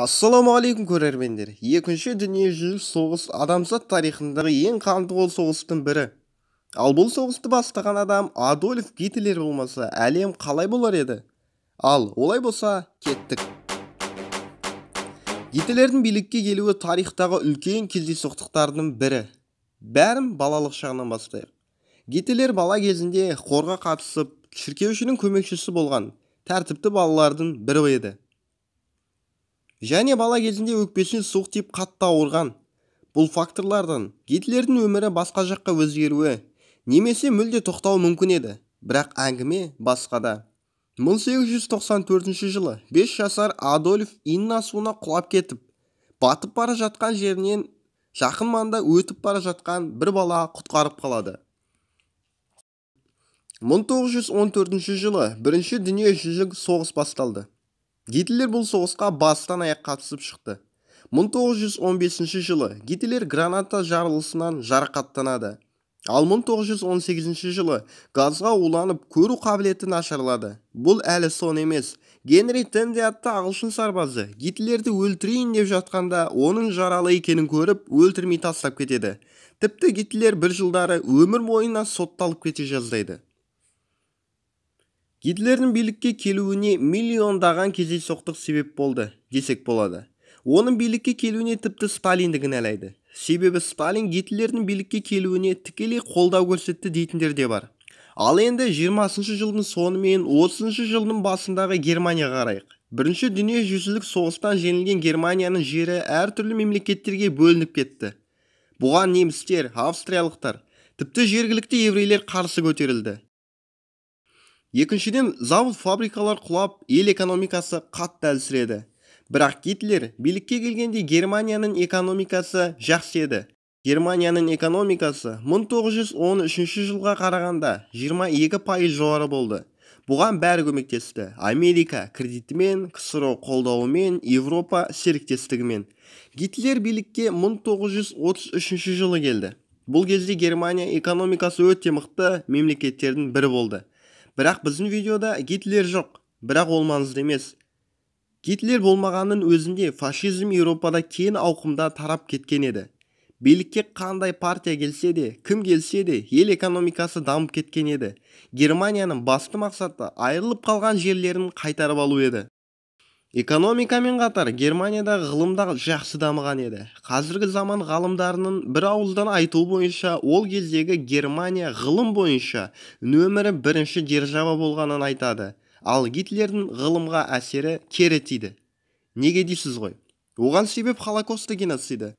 Ассалаумағалейкум көрермендер. Екінші дүниежүзілік соғыс адамзат тарихындағы ең қанды қол соғыстың бірі. Ал бұл соғысты бастаған адам Адольф Гитлер болмаса, әлем қалай болар еді? Ал олай болса, кеттік. Гитлердің билікке келуі тарихтағы үлкен кездейсоқтықтардың бірі. Бәрін балалық шағынан бастайық. Гитлер бала кезінде қорға қатысып, шіркеушінің көмекшісі болған тәртіпті балалардың бірі еді. Және бала кезінде өкпесіне суық тиіп қатты ауырған. Бұл факторлардан Гитлердің өмірі басқа жаққа өзгеруі немесе мүлде тоқтауы мүмкін еді. Бірақ әңгіме басқада. 1894 жылы 5 жасар Адольф Инна суына құлап кетіп, батып бара жатқан жерінен жақын маңда өтіп бара жатқан бір бала құтқарып қалады. 1914 жылы бірінші дүниежүзілік соғыс басталды. Гитлер бұл соғысқа бастан аяқ қатысып шықты. 1915 жылы Гитлер граната жарылысынан жарақаттанады. Ал 1918 жылы газға уланып көру қабілеті нашарлады. Бұл әлі сон емес. Генри Тенди атты ағылшын сарбазы Гитлерді өлтірейін деп жатқанда оның жаралы екенін көріп өлтірмей тастап кетеді. Тіпті Гитлер бір жылдары өмір бойына сотталып кете жаздайды. Гитлердің билікке келуіне миллиондаған кездейсоқтық себеп болды, десек болады. Оның билікке келуіне тіпті Сталинді кінәлайды. Себебі Сталин Гитлердің билікке келуіне тікелей қолдау көрсетті дейтіндер де бар. Ал енді 20 жылдың соңы мен 30 жылдың басындағы Германияға қарайық. Бірінші дүниежүзілік соғыстан жеңілген Германияның жері әртүрлі мемлекеттерге бөлініп кетті. Бұған немістер, австриялықтар, тіпті жергілікті еврейлер қарсы көтерілді. Екіншіден, завод-фабрикалар құлап, ел экономикасы қатты әлсіреді. Бірақ Гитлер билікке келгенде Германияның экономикасы жақсы еді. Германияның экономикасы 1913 жылға қарағанда 22% жоғары болды. Бұған бәрі көмектесті. Америка кредитімен, КСРО қолдауымен, Европа серіктестігімен. Гитлер билікке 1933 жылы келді. Бұл кезде Германия экономикасы өте мықты мемлекеттердің бірі болды. Бірақ біздің видеода Гитлер жоқ, бірақ ол маңызды емес. Гитлер болмағанның өзінде фашизм Еуропада кең ауқымда тарап кеткен еді. Билікке қандай партия келсе де, кім келсе де, ел экономикасы дамып кеткен еді. Германияның басты мақсаты айырылып қалған жерлерін қайтарып алу еді. Экономикамен қатар Германияда ғылымда жақсы дамыған еді. Қазіргі заман ғалымдарының бір ауыздан айтуы бойынша ол кездегі Германия ғылым бойынша нөмірі бірінші держава болғанын айтады. Ал Гитлердің ғылымға әсері кері тиді. Неге дейсіз ғой? Оған себеп Холокосты геноциді.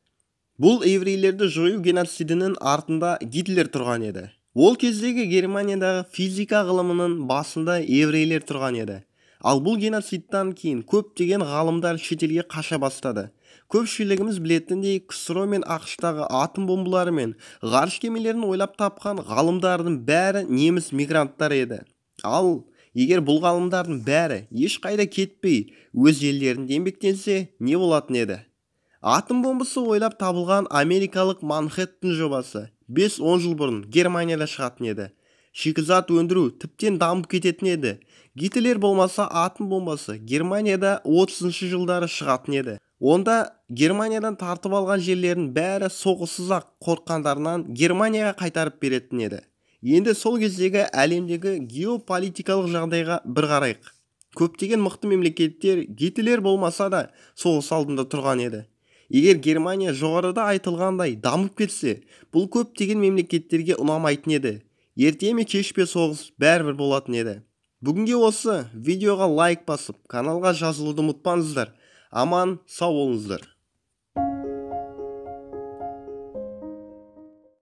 Бұл еврейлерді жою геноцидінің артында Гитлер тұрған еді. Ол кездегі Германиядағы физика ғылымының басында еврейлер тұрған еді. Ал бұл геноцидтан кейін көптеген ғалымдар шетелге қаша бастады. Көпшілігіміз білетіндей КСРО мен ақш-тағы атом бомбалары мен ғарыш кемелерін ойлап тапқан ғалымдардың бәрі неміс мигранттар еді. Ал егер бұл ғалымдардың бәрі ешқайда кетпей өз елдерінде еңбектенсе, не болатын еді? Атом бомбасы ойлап табылған америкалық Манхэттен жобасы 5-10 жыл бұрын Германияда шығатын еді. Шикізат өндіру тіптен дамып кететін еді. Гитлер болмаса атом бомбасы Германияда 30 жылдары шығатын еді. Онда Германиядан тартып алған жерлерін бәрі соғыссыз-ақ қорққандарынан Германияға қайтарып беретін еді. Енді сол кездегі әлемдегі геополитикалық жағдайға бір қарайық. Көптеген мықты мемлекеттер Гитлер болмаса да соғыс алдында тұрған еді. Егер Германия жоғарыда айтылғандай дамып кетсе, бұл көптеген мемлекеттерге ұнамайтын еді. Ерте ме кеш пе соғыс бәрібір болатын еді. Бүгінге осы видеоға лайк басып, каналға жазылуды ұмытпаңыздар. Аман, сау болыңыздар.